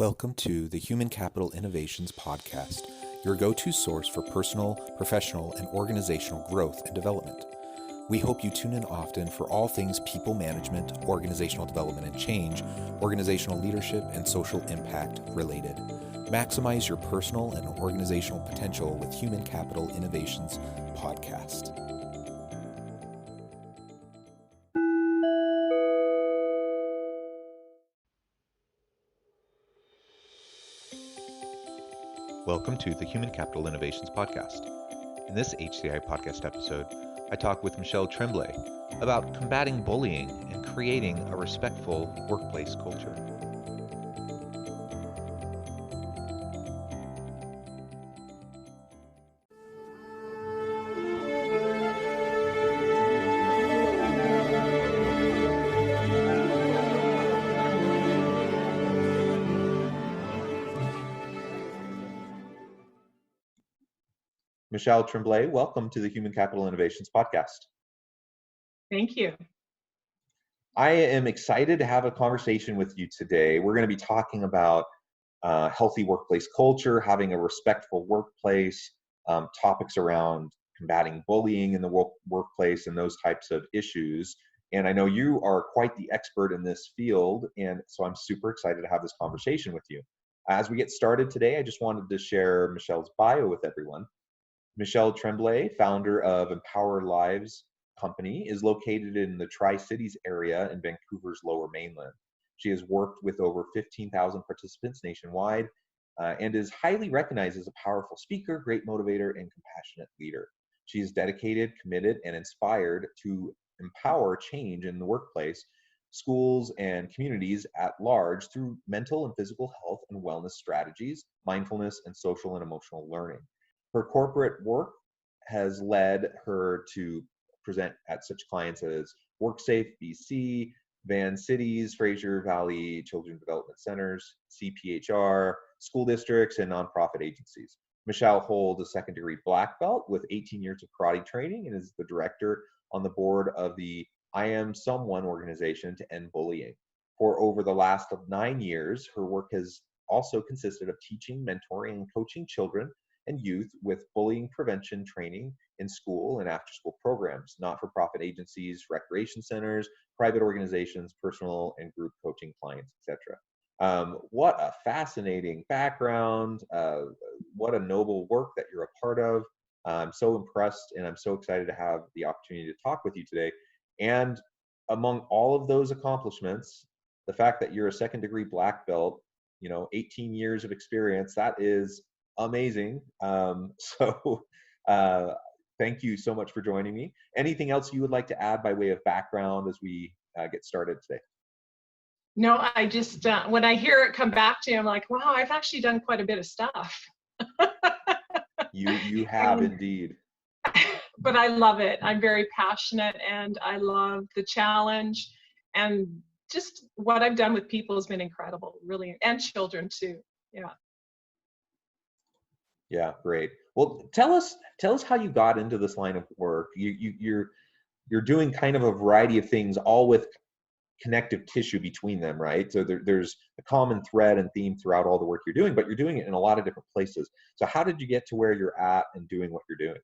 Welcome to the Human Capital Innovations Podcast, your go-to source for personal, professional, and organizational growth and development. We hope you tune in often for all things people management, organizational development and change, organizational leadership, and social impact related. Maximize your personal and organizational potential with Human Capital Innovations Podcast. Welcome to the Human Capital Innovations Podcast. In this HCI podcast episode, I talk with Michelle Tremblay about combating bullying and creating a respectful workplace culture. Michelle Tremblay, welcome to the Human Capital Innovations Podcast. Thank you. I am excited to have a conversation with you today. We're going to be talking about healthy workplace culture, having a respectful workplace, topics around combating bullying in the workplace, and those types of issues. And I know you are quite the expert in this field, and so I'm super excited to have this conversation with you. As we get started today, I just wanted to share Michelle's bio with everyone. Michelle Tremblay, founder of Empower Lives Company, is located in the Tri-Cities area in Vancouver's Lower Mainland. She has worked with over 15,000 participants nationwide and is highly recognized as a powerful speaker, great motivator, and compassionate leader. She is dedicated, committed, and inspired to empower change in the workplace, schools, and communities at large through mental and physical health and wellness strategies, mindfulness, and social and emotional learning. Her corporate work has led her to present at such clients as WorkSafe BC, Van Cities, Fraser Valley Children Development Centers, CPHR, school districts, and nonprofit agencies. Michelle holds a second-degree black belt with 18 years of karate training and is the director on the board of the I Am Someone organization to end bullying. For over the last 9 years, her work has also consisted of teaching, mentoring, and coaching children and youth with bullying prevention training in school and after-school programs, not-for-profit agencies, recreation centers, private organizations, personal and group coaching clients, etc. What a fascinating background. What a noble work that you're a part of. I'm so impressed, and I'm so excited to have the opportunity to talk with you today. And among all of those accomplishments, the fact that you're a second-degree black belt, 18 years of experience, that is amazing. Thank you so much for joining me. Anything else you would like to add by way of background as we get started today? No, I just, when I hear it come back to you, I'm like, wow, I've actually done quite a bit of stuff. You have indeed. But I love it. I'm very passionate, and I love the challenge, and just what I've done with people has been incredible, really, and children too. Yeah. Yeah, great. Well, tell us how you got into this line of work. You're doing kind of a variety of things, all with connective tissue between them, right? So there's a common thread and theme throughout all the work you're doing, but you're doing it in a lot of different places. So how did you get to where you're at and doing what you're doing?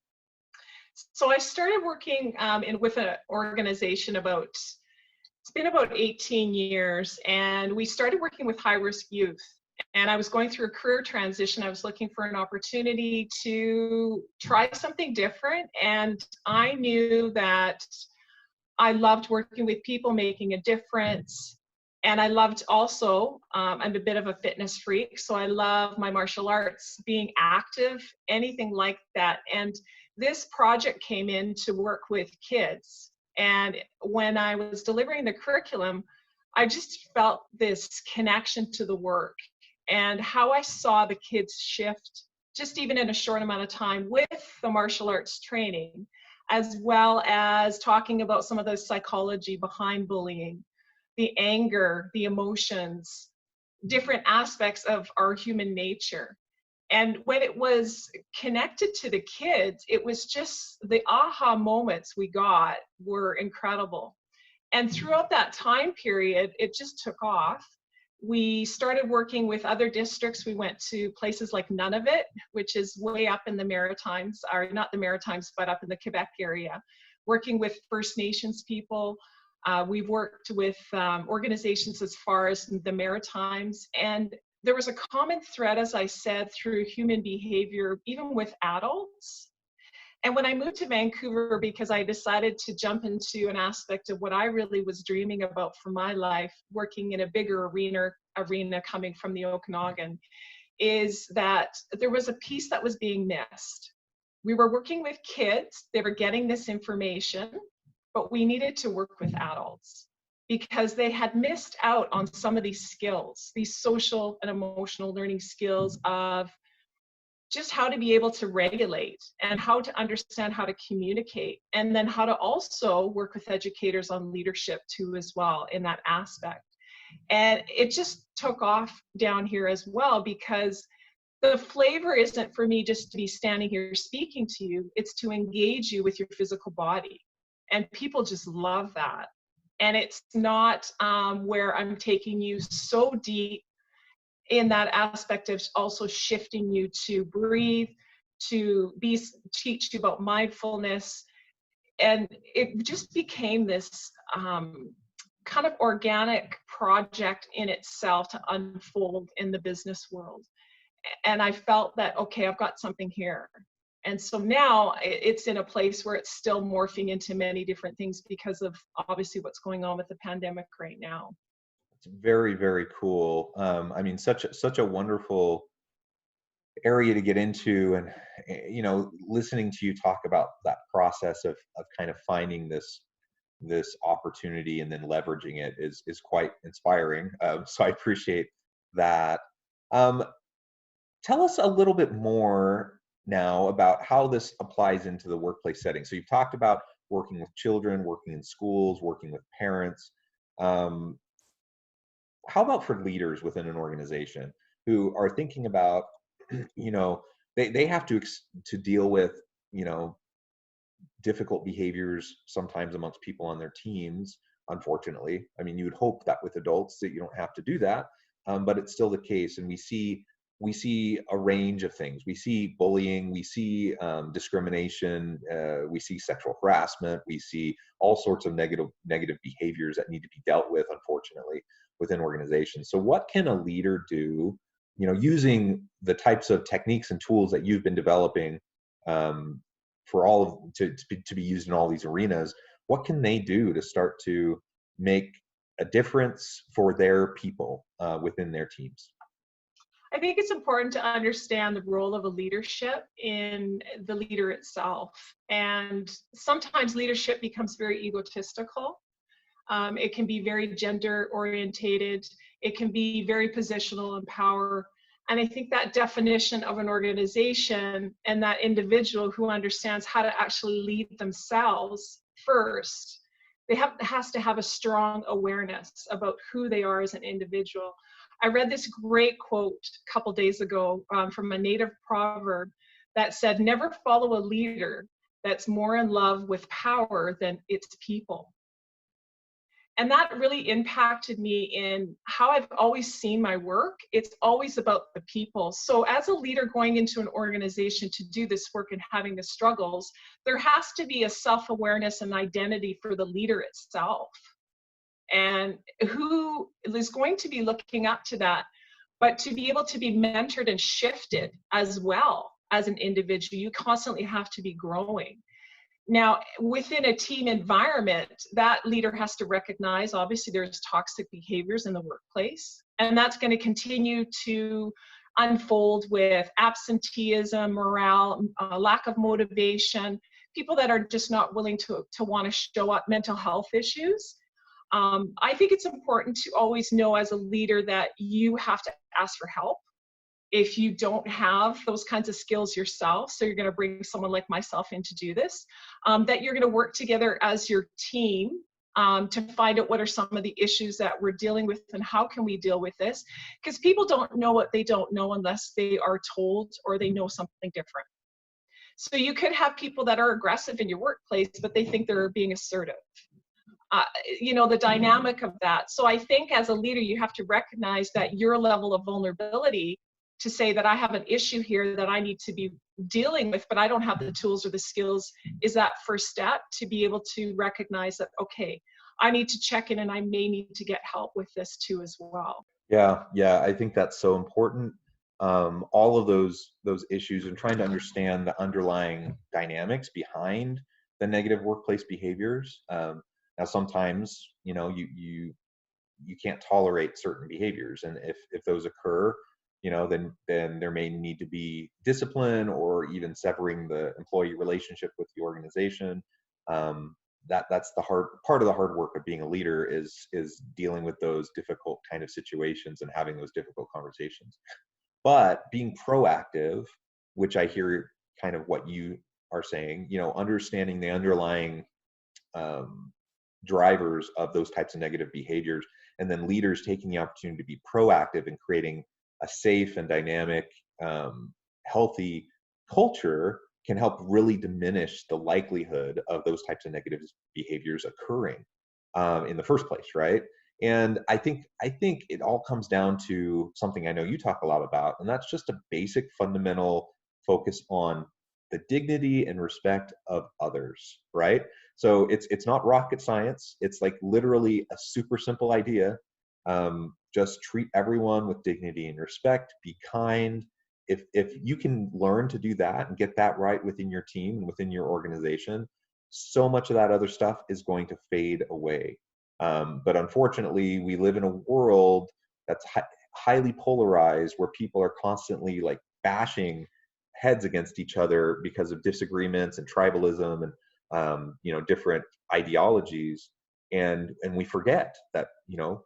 So I started working with an organization it's been about 18 years, and we started working with high-risk youth. And I was going through a career transition. I was looking for an opportunity to try something different. And I knew that I loved working with people, making a difference. And I loved also, I'm a bit of a fitness freak, so I love my martial arts, being active, anything like that. And this project came in to work with kids. And when I was delivering the curriculum, I just felt this connection to the work and how I saw the kids shift, just even in a short amount of time with the martial arts training, as well as talking about some of the psychology behind bullying, the anger, the emotions, different aspects of our human nature. And when it was connected to the kids, it was just the aha moments we got were incredible. And throughout that time period, it just took off. We started working with other districts. We went to places like Nunavut, which is way up in the Maritimes, or not the Maritimes, but up in the Quebec area, working with First Nations people. We've worked with organizations as far as the Maritimes, and there was a common thread, as I said, through human behavior, even with adults. And when I moved to Vancouver, because I decided to jump into an aspect of what I really was dreaming about for my life, working in a bigger arena coming from the Okanagan, is that there was a piece that was being missed. We were working with kids, they were getting this information, but we needed to work with adults because they had missed out on some of these skills, these social and emotional learning skills of just how to be able to regulate and how to understand how to communicate, and then how to also work with educators on leadership too as well in that aspect. And it just took off down here as well, because the flavor isn't for me just to be standing here speaking to you, it's to engage you with your physical body. And people just love that. And it's not where I'm taking you so deep in that aspect of also shifting you to breathe, teach you about mindfulness. And it just became this kind of organic project in itself to unfold in the business world. And I felt that, okay, I've got something here. And so now it's in a place where it's still morphing into many different things because of obviously what's going on with the pandemic right now. It's very, very cool. I mean, such a wonderful area to get into, and listening to you talk about that process of kind of finding this opportunity and then leveraging it is quite inspiring. So I appreciate that. Um, Tell us a little bit more now about how this applies into the workplace setting. So you've talked about working with children, working in schools, working with parents. Um, how about for leaders within an organization who are thinking about, you know, they have to deal with, you know, difficult behaviors sometimes amongst people on their teams, unfortunately. I mean, you would hope that with adults that you don't have to do that, but it's still the case. And we see a range of things. We see bullying, we see discrimination, we see sexual harassment, we see all sorts of negative behaviors that need to be dealt with, unfortunately, within organizations. So what can a leader do, using the types of techniques and tools that you've been developing for all of to be used in all these arenas? What can they do to start to make a difference for their people within their teams? I think it's important to understand the role of a leadership in the leader itself. And sometimes leadership becomes very egotistical. It can be very gender orientated. It can be very positional in power. And I think that definition of an organization and that individual who understands how to actually lead themselves first, has to have a strong awareness about who they are as an individual. I read this great quote a couple days ago from a native proverb that said, "Never follow a leader that's more in love with power than its people." And that really impacted me in how I've always seen my work. It's always about the people. So as a leader going into an organization to do this work and having the struggles, there has to be a self-awareness and identity for the leader itself. And who is going to be looking up to that, but to be able to be mentored and shifted as well as an individual, you constantly have to be growing. Now, within a team environment, that leader has to recognize, obviously, there's toxic behaviors in the workplace, and that's going to continue to unfold with absenteeism, morale, lack of motivation, people that are just not willing to want to show up, mental health issues. I think it's important to always know as a leader that you have to ask for help if you don't have those kinds of skills yourself. So you're going to bring someone like myself in to do this, that you're going to work together as your team to find out what are some of the issues that we're dealing with and how can we deal with this, because people don't know what they don't know unless they are told or they know something different. So you could have people that are aggressive in your workplace, but they think they're being assertive. the dynamic of that. So I think as a leader, you have to recognize that your level of vulnerability to say that I have an issue here that I need to be dealing with, but I don't have the tools or the skills, is that first step to be able to recognize that, okay, I need to check in and I may need to get help with this too as well. Yeah, I think that's so important. All of those issues and trying to understand the underlying dynamics behind the negative workplace behaviors. Now, sometimes you can't tolerate certain behaviors, and if those occur, then there may need to be discipline or even severing the employee relationship with the organization. That's the hard part of the hard work of being a leader is dealing with those difficult kind of situations and having those difficult conversations. But being proactive, which I hear kind of what you are saying, understanding the underlying drivers of those types of negative behaviors, and then leaders taking the opportunity to be proactive in creating a safe and dynamic, healthy culture can help really diminish the likelihood of those types of negative behaviors occurring in the first place, right? And I think it all comes down to something I know you talk a lot about, and that's just a basic fundamental focus on the dignity and respect of others, right? So it's not rocket science. It's like literally a super simple idea. Just treat everyone with dignity and respect. Be kind. If you can learn to do that and get that right within your team and within your organization, so much of that other stuff is going to fade away. But unfortunately, we live in a world that's highly polarized, where people are constantly like bashing heads against each other because of disagreements and tribalism and different ideologies, and we forget that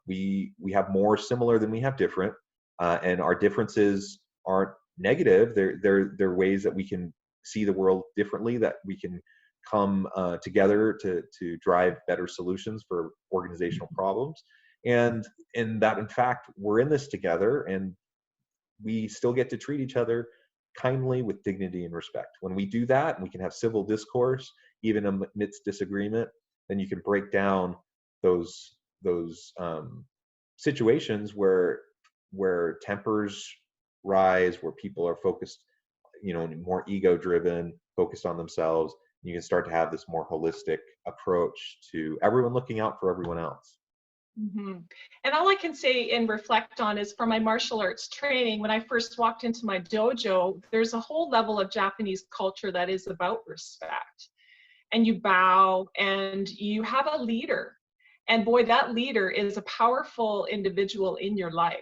we have more similar than we have different, and our differences aren't negative. They're ways that we can see the world differently, that we can come together to drive better solutions for organizational problems, and that in fact we're in this together, and we still get to treat each other kindly with dignity and respect. When we do that, and we can have civil discourse even amidst disagreement, then you can break down those situations where tempers rise, where people are focused, more ego driven, focused on themselves. You can start to have this more holistic approach to everyone looking out for everyone else. Mm-hmm. And all I can say and reflect on is from my martial arts training, when I first walked into my dojo, there's a whole level of Japanese culture that is about respect. And you bow and you have a leader. And boy, that leader is a powerful individual in your life.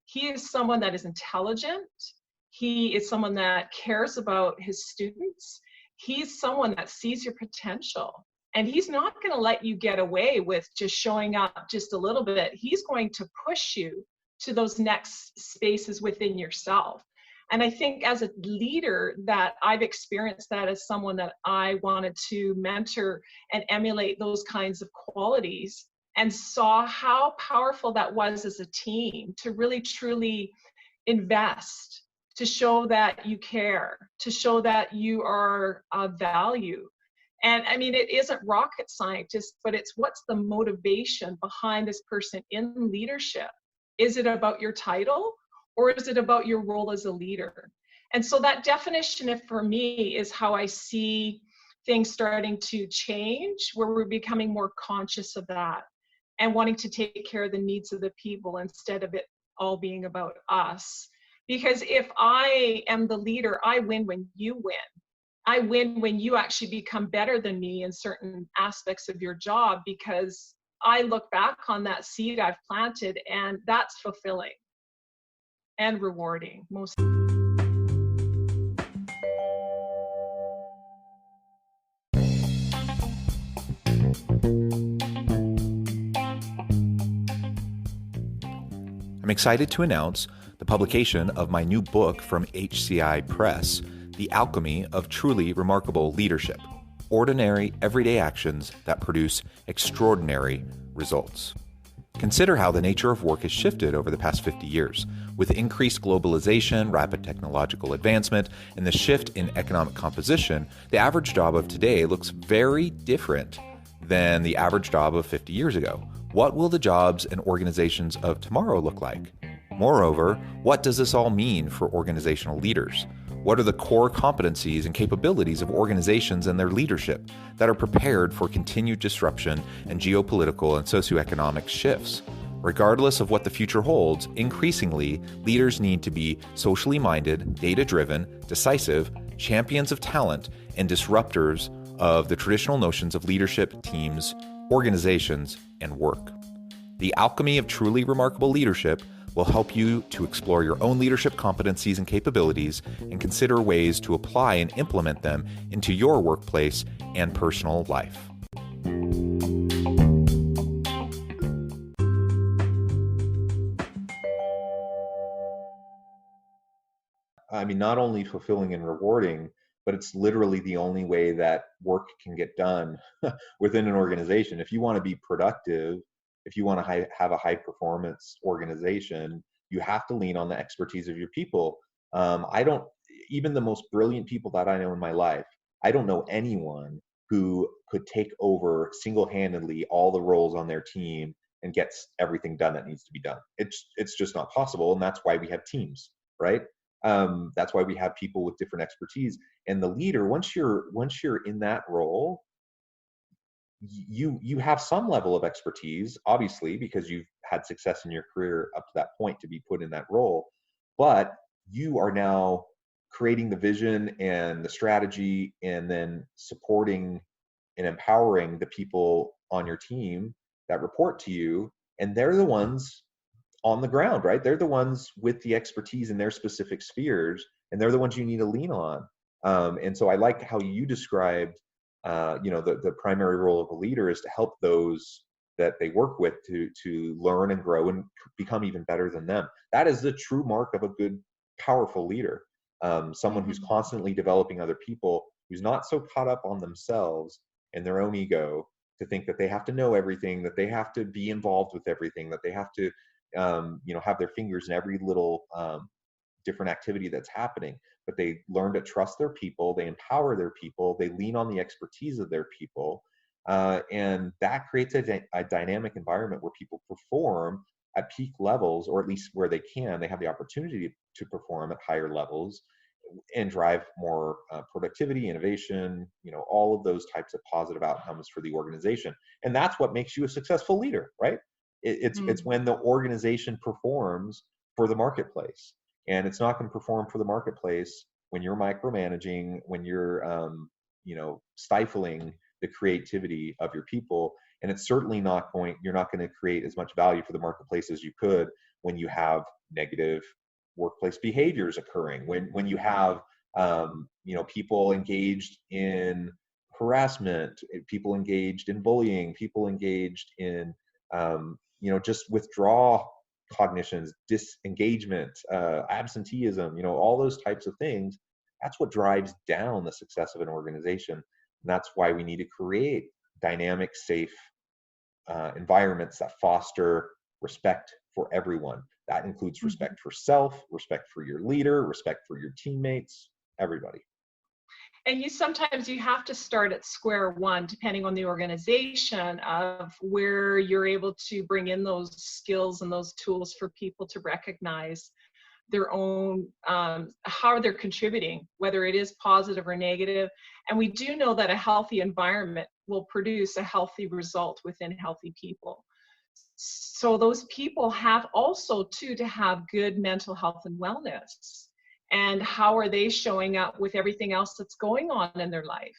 He is someone that is intelligent. He is someone that cares about his students. He's someone that sees your potential. And he's not going to let you get away with just showing up just a little bit. He's going to push you to those next spaces within yourself. And I think as a leader that I've experienced that as someone that I wanted to mentor and emulate those kinds of qualities, and saw how powerful that was as a team to really truly invest, to show that you care, to show that you are of value. And I mean, it isn't rocket science, but it's what's the motivation behind this person in leadership? Is it about your title, or is it about your role as a leader? And so that definition for me is how I see things starting to change, where we're becoming more conscious of that and wanting to take care of the needs of the people instead of it all being about us. Because if I am the leader, I win when you win. I win when you actually become better than me in certain aspects of your job, because I look back on that seed I've planted, and that's fulfilling and rewarding. I'm excited to announce the publication of my new book from HCI Press, The Alchemy of Truly Remarkable Leadership: Ordinary, Everyday Actions that Produce Extraordinary Results. Consider how the nature of work has shifted over the past 50 years. With increased globalization, rapid technological advancement, and the shift in economic composition, the average job of today looks very different than the average job of 50 years ago. What will the jobs and organizations of tomorrow look like? Moreover, what does this all mean for organizational leaders? What are the core competencies and capabilities of organizations and their leadership that are prepared for continued disruption and geopolitical and socioeconomic shifts? Regardless of what the future holds, increasingly, leaders need to be socially minded, data-driven, decisive, champions of talent, and disruptors of the traditional notions of leadership, teams, organizations, and work. The Alchemy of Truly Remarkable Leadership will help you to explore your own leadership competencies and capabilities and consider ways to apply and implement them into your workplace and personal life. I mean, not only fulfilling and rewarding, but it's literally the only way that work can get done within an organization. If you want to be productive, if you want to have a high performance organization, you have to lean on the expertise of your people. Even the most brilliant people that I know in my life, I don't know anyone who could take over single-handedly all the roles on their team and gets everything done that needs to be done. It's just not possible, and that's why we have teams, right? That's why we have people with different expertise. And the leader, once you're in that role, you have some level of expertise, obviously, because you've had success in your career up to that point to be put in that role. But you are now creating the vision and the strategy, and then supporting and empowering the people on your team that report to you. And they're the ones on the ground, right? They're the ones with the expertise in their specific spheres, and they're the ones you need to lean on. And so I like how you described, the primary role of a leader is to help those that they work with to learn and grow and become even better than them. That is the true mark of a good, powerful leader. Someone who's constantly developing other people, who's not so caught up on themselves and their own ego to think that they have to know everything, that they have to be involved with everything, that they have to have their fingers in every little different activity that's happening. But they learn to trust their people, they empower their people, they lean on the expertise of their people, and that creates a dynamic environment where people perform at peak levels, or at least where they have the opportunity to perform at higher levels and drive more productivity, innovation, all of those types of positive outcomes for the organization. And that's what makes you a successful leader, right? It's when the organization performs for the marketplace. And it's not going to perform for the marketplace when you're micromanaging, when you're stifling the creativity of your people. And it's certainly you're not going to create as much value for the marketplace as you could when you have negative workplace behaviors occurring, when you have people engaged in harassment, people engaged in bullying, people engaged in just withdrawal cognitions, disengagement, absenteeism, all those types of things. That's what drives down the success of an organization. And that's why we need to create dynamic, safe environments that foster respect for everyone. That includes respect for self, respect for your leader, respect for your teammates, everybody. And sometimes you have to start at square one, depending on the organization, of where you're able to bring in those skills and those tools for people to recognize their own, how they're contributing, whether it is positive or negative. And we do know that a healthy environment will produce a healthy result within healthy people. So those people have also to have good mental health and wellness. And how are they showing up with everything else that's going on in their life?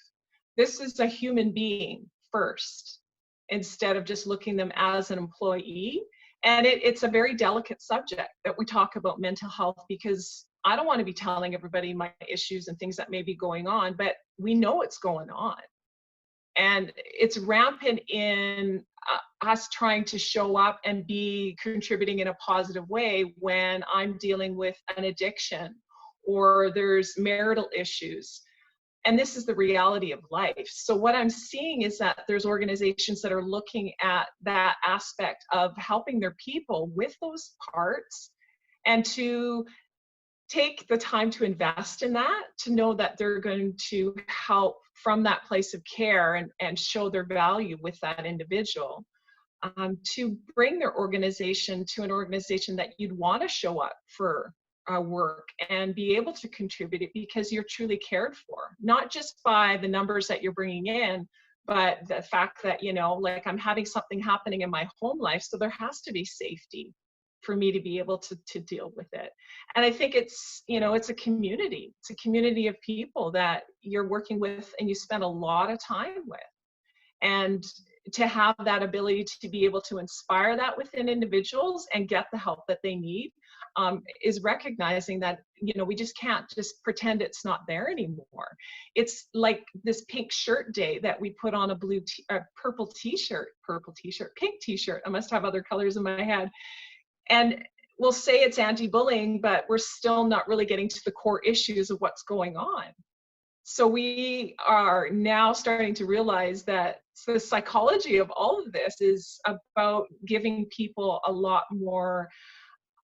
This is a human being first, instead of just looking them as an employee. And it's a very delicate subject that we talk about mental health, because I don't want to be telling everybody my issues and things that may be going on, but we know it's going on. And it's rampant in us trying to show up and be contributing in a positive way when I'm dealing with an addiction or there's marital issues. And this is the reality of life. So what I'm seeing is that there's organizations that are looking at that aspect of helping their people with those parts, and to take the time to invest in that, to know that they're going to help from that place of care and show their value with that individual, to bring their organization to an organization that you'd want to show up for work and be able to contribute it because you're truly cared for, not just by the numbers that you're bringing in, but the fact that, you know, like I'm having something happening in my home life, so there has to be safety for me to be able to deal with it. And I think it's, you know, it's a community. It's a community of people that you're working with and you spend a lot of time with. And to have that ability to be able to inspire that within individuals and get the help that they need, is recognizing that, you know, we just can't just pretend it's not there anymore. It's like this pink shirt day that we put on a purple t-shirt, pink t-shirt. I must have other colors in my head. And we'll say it's anti-bullying, but we're still not really getting to the core issues of what's going on. So we are now starting to realize that the psychology of all of this is about giving people a lot more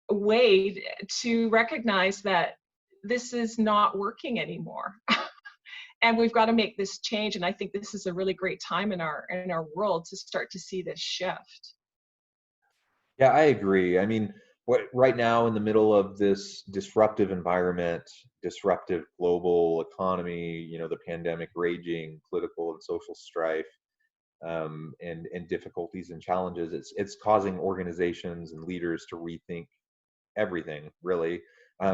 way to recognize that this is not working anymore. And we've got to make this change. And I think this is a really great time in our world to start to see this shift. Yeah, I agree. I mean, right now in the middle of this disruptive environment, disruptive global economy, you know, the pandemic raging, political and social strife, and difficulties and challenges, it's causing organizations and leaders to rethink everything, really,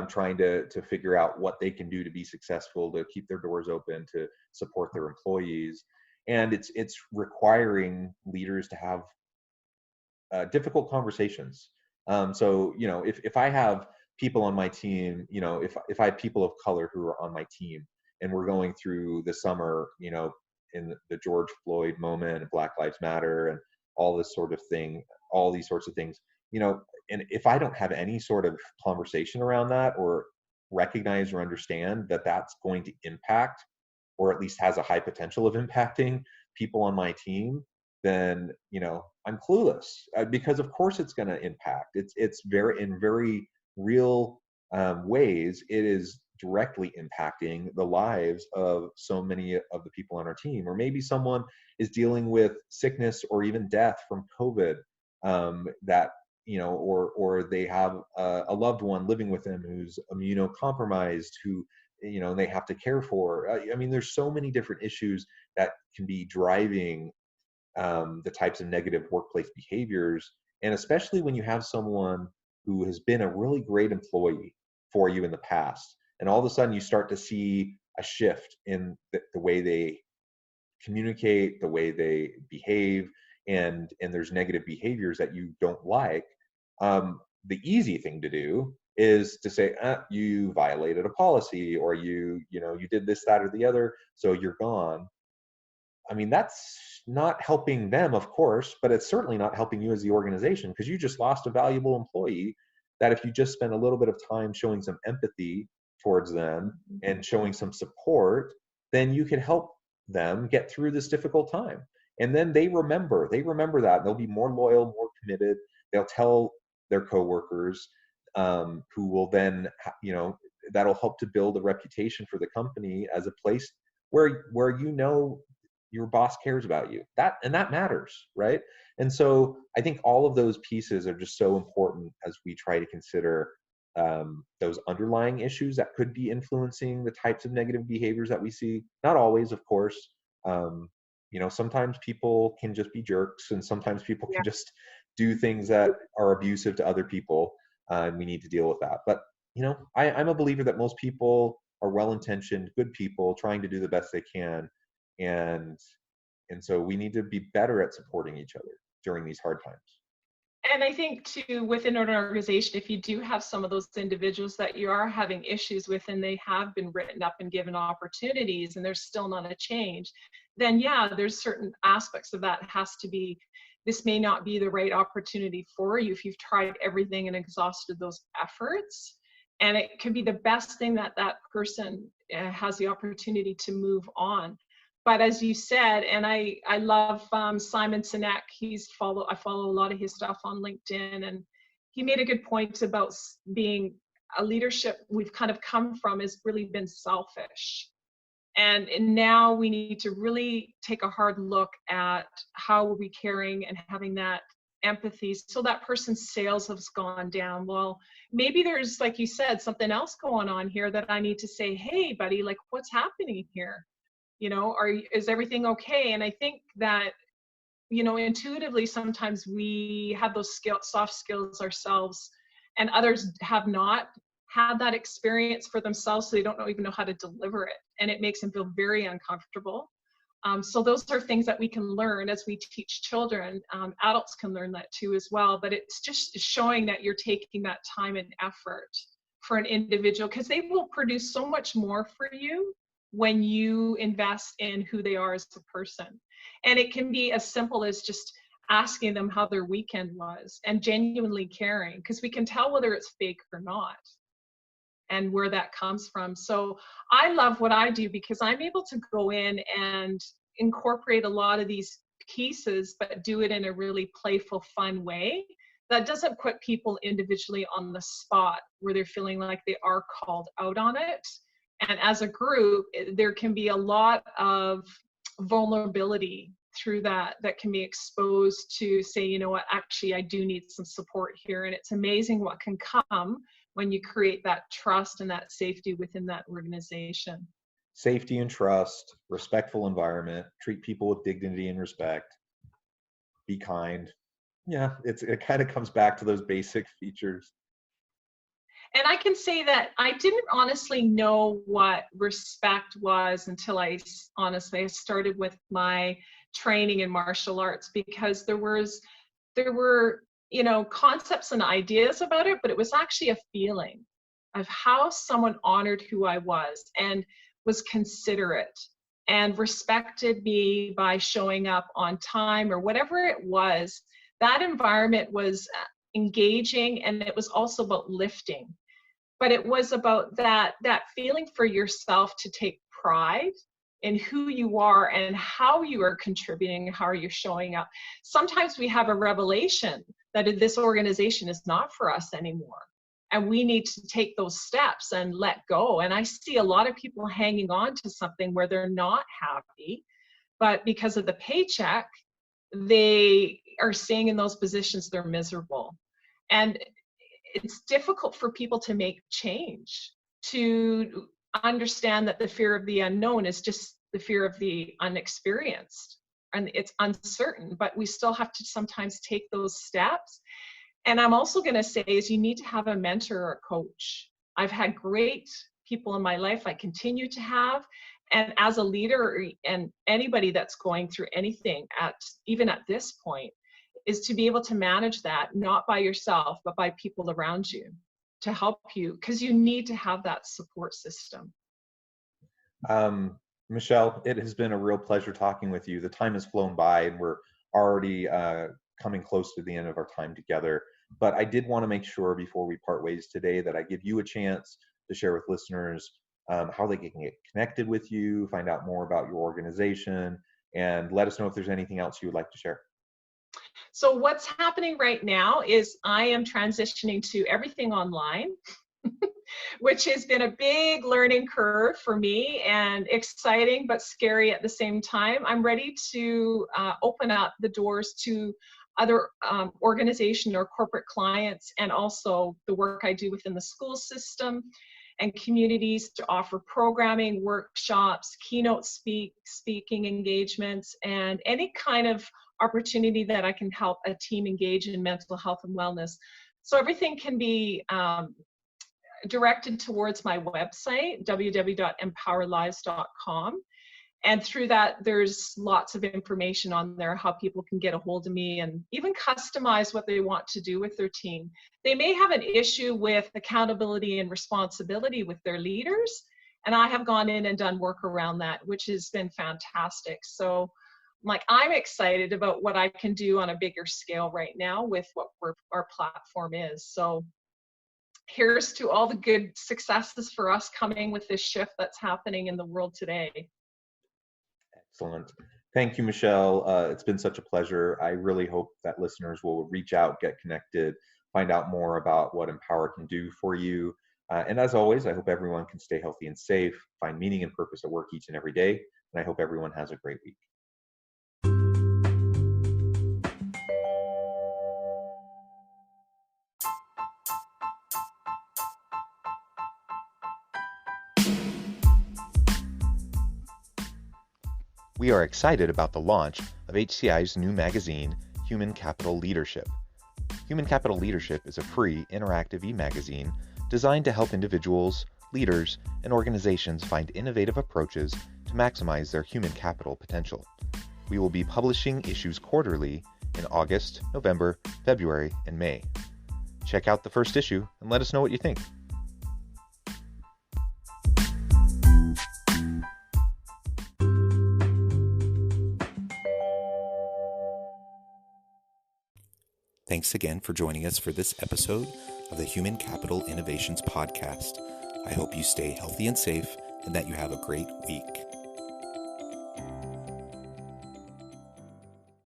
trying to figure out what they can do to be successful, to keep their doors open, to support their employees. And it's requiring leaders to have difficult conversations. So, you know, if I have people on my team, you know, if I have people of color who are on my team and we're going through the summer, you know, in the George Floyd moment and Black Lives Matter and all this sort of thing, all these sorts of things, you know, and if I don't have any sort of conversation around that or recognize or understand that that's going to impact, or at least has a high potential of impacting people on my team, then, you know, I'm clueless, because of course it's going to impact. It's in very real ways. It is directly impacting the lives of so many of the people on our team. Or maybe someone is dealing with sickness or even death from COVID, that, you know, or they have a loved one living with them who's immunocompromised, who, you know, they have to care for. I mean, there's so many different issues that can be driving the types of negative workplace behaviors. And especially when you have someone who has been a really great employee for you in the past, and all of a sudden you start to see a shift in the way they communicate, the way they behave, and there's negative behaviors that you don't like. The easy thing to do is to say, you violated a policy, or you did this, that, or the other, so you're gone. I mean, that's not helping them, of course, but it's certainly not helping you as the organization, because you just lost a valuable employee that if you just spend a little bit of time showing some empathy towards them and showing some support, then you can help them get through this difficult time. And then they remember that. They'll be more loyal, more committed. They'll tell their coworkers, who will then, you know, that'll help to build a reputation for the company as a place where you know your boss cares about you. That matters, right? And so I think all of those pieces are just so important as we try to consider those underlying issues that could be influencing the types of negative behaviors that we see. Not always, of course. You know, sometimes people can just be jerks, and sometimes people can just do things that are abusive to other people, and we need to deal with that. But, you know, I'm a believer that most people are well-intentioned, good people trying to do the best they can. And so we need to be better at supporting each other during these hard times. And I think too, within an organization, if you do have some of those individuals that you are having issues with, and they have been written up and given opportunities, and there's still not a change, then yeah, there's certain aspects of that has to be, this may not be the right opportunity for you if you've tried everything and exhausted those efforts. And it could be the best thing that person has the opportunity to move on. But as you said, and I love Simon Sinek. I follow a lot of his stuff on LinkedIn, and he made a good point about being a leadership we've kind of come from has really been selfish. And now we need to really take a hard look at how are we caring and having that empathy. So that person's sales has gone down. Well, maybe there's, like you said, something else going on here that I need to say, hey, buddy, like what's happening here? You know, is everything okay? And I think that, you know, intuitively, sometimes we have those soft skills ourselves, and others have not had that experience for themselves, so they don't even know how to deliver it, and it makes them feel very uncomfortable. So those are things that we can learn as we teach children. Adults can learn that too as well, but it's just showing that you're taking that time and effort for an individual, because they will produce so much more for you when you invest in who they are as a person. And it can be as simple as just asking them how their weekend was and genuinely caring, because we can tell whether it's fake or not and where that comes from. So I love what I do because I'm able to go in and incorporate a lot of these pieces, but do it in a really playful, fun way that doesn't put people individually on the spot where they're feeling like they are called out on it. And as a group, there can be a lot of vulnerability through that can be exposed to say, you know what, actually I do need some support here. And it's amazing what can come when you create that trust and that safety within that organization. Safety and trust, respectful environment, treat people with dignity and respect, be kind. Yeah, it kind of comes back to those basic features. And I can say that I didn't honestly know what respect was until I started with my training in martial arts, because there were, you know, concepts and ideas about it, but it was actually a feeling of how someone honored who I was and was considerate and respected me by showing up on time or whatever it was. That environment was engaging, and it was also about lifting. But it was about that feeling for yourself to take pride in who you are and how you are contributing, how are you showing up. Sometimes we have a revelation that this organization is not for us anymore, and we need to take those steps and let go. And I see a lot of people hanging on to something where they're not happy, but because of the paycheck, they are staying in those positions, they're miserable. And it's difficult for people to make change, to understand that the fear of the unknown is just the fear of the unexperienced, and it's uncertain, but we still have to sometimes take those steps. And I'm also going to say is you need to have a mentor or a coach. I've had great people in my life, I continue to have, and as a leader and anybody that's going through anything even at this point, is to be able to manage that, not by yourself, but by people around you to help you, because you need to have that support system. Michelle, it has been a real pleasure talking with you. The time has flown by and we're already coming close to the end of our time together. But I did want to make sure before we part ways today that I give you a chance to share with listeners how they can get connected with you, find out more about your organization, and let us know if there's anything else you would like to share. So what's happening right now is I am transitioning to everything online, which has been a big learning curve for me and exciting but scary at the same time. I'm ready to open up the doors to other organization or corporate clients, and also the work I do within the school system and communities to offer programming, workshops, keynote speaking engagements, and any kind of opportunity that I can help a team engage in mental health and wellness. So everything can be directed towards my website, www.empowerlives.com. And through that, there's lots of information on there, how people can get a hold of me and even customize what they want to do with their team. They may have an issue with accountability and responsibility with their leaders, and I have gone in and done work around that, which has been fantastic. So I'm excited about what I can do on a bigger scale right now with what our platform is. So here's to all the good successes for us coming with this shift that's happening in the world today. Excellent. Thank you, Michelle. It's been such a pleasure. I really hope that listeners will reach out, get connected, find out more about what Empower can do for you. And as always, I hope everyone can stay healthy and safe, find meaning and purpose at work each and every day. And I hope everyone has a great week. We are excited about the launch of HCI's new magazine, Human Capital Leadership. Human Capital Leadership is a free, interactive e-magazine designed to help individuals, leaders, and organizations find innovative approaches to maximize their human capital potential. We will be publishing issues quarterly in August, November, February, and May. Check out the first issue and let us know what you think. Thanks again for joining us for this episode of the Human Capital Innovations Podcast. I hope you stay healthy and safe and that you have a great week.